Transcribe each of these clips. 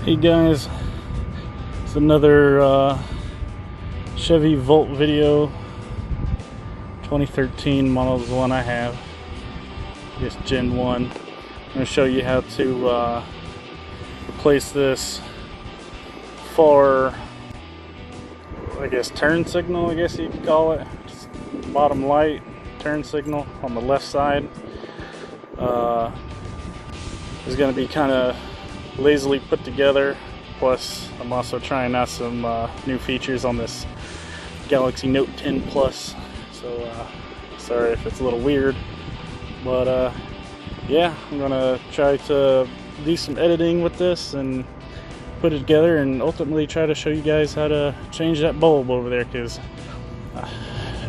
Hey guys, it's another Chevy Volt video. 2013 model is the one I have. It's Gen 1. I'm going to show you how to replace this for, I guess, turn signal, I guess you could call it. Just bottom light, turn signal on the left side. It's going to be kind of lazily put together. Plus, I'm also trying out some new features on this Galaxy Note 10 Plus. So, sorry if it's a little weird, but yeah, I'm gonna try to do some editing with this and put it together, and ultimately try to show you guys how to change that bulb over there. Because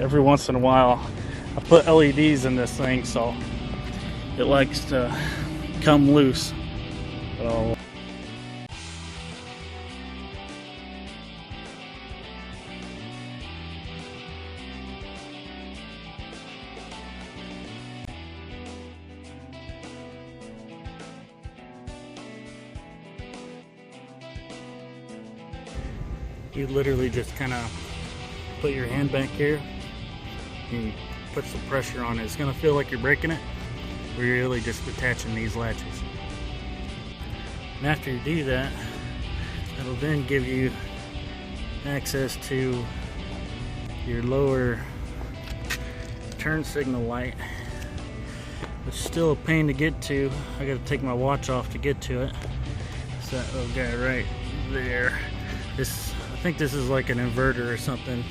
every once in a while, I put LEDs in this thing, so it likes to come loose. So, you literally just kind of put your hand back here and put some pressure on it. It's going to feel like you're breaking it, but you're really just attaching these latches. And after you do that, it'll then give you access to your lower turn signal light. It's still a pain to get to. I got to take my watch off to get to it. It's that little guy right there. I think this is like an inverter or something.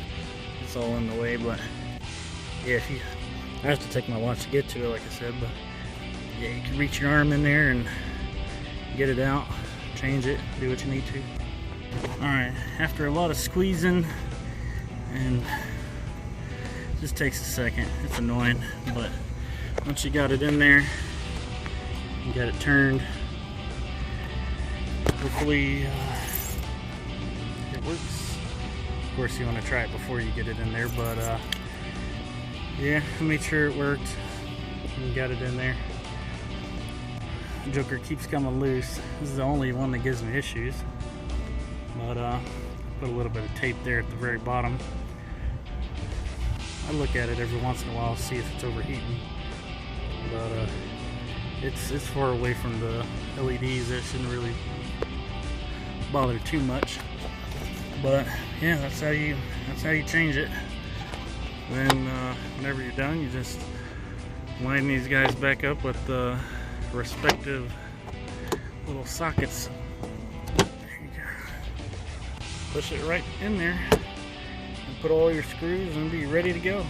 It's all in the way, but yeah, I have to take my watch to get to it, like I said. But yeah, you can reach your arm in there and get it out, change it, do what you need to. Alright, after a lot of squeezing, and it just takes a second, it's annoying, but once you got it in there, you got it turned, hopefully it works. Of course, you want to try it before you get it in there, but yeah, I made sure it worked and got it in there. Joker keeps coming loose. This is the only one that gives me issues, but put a little bit of tape there at the very bottom. I look at it every once in a while to see if it's overheating, but it's far away from the LEDs. That shouldn't really bother too much. But yeah, that's how you change it. Then whenever you're done, you just line these guys back up with the respective little sockets. There you go. Push it right in there and put all your screws and be ready to go.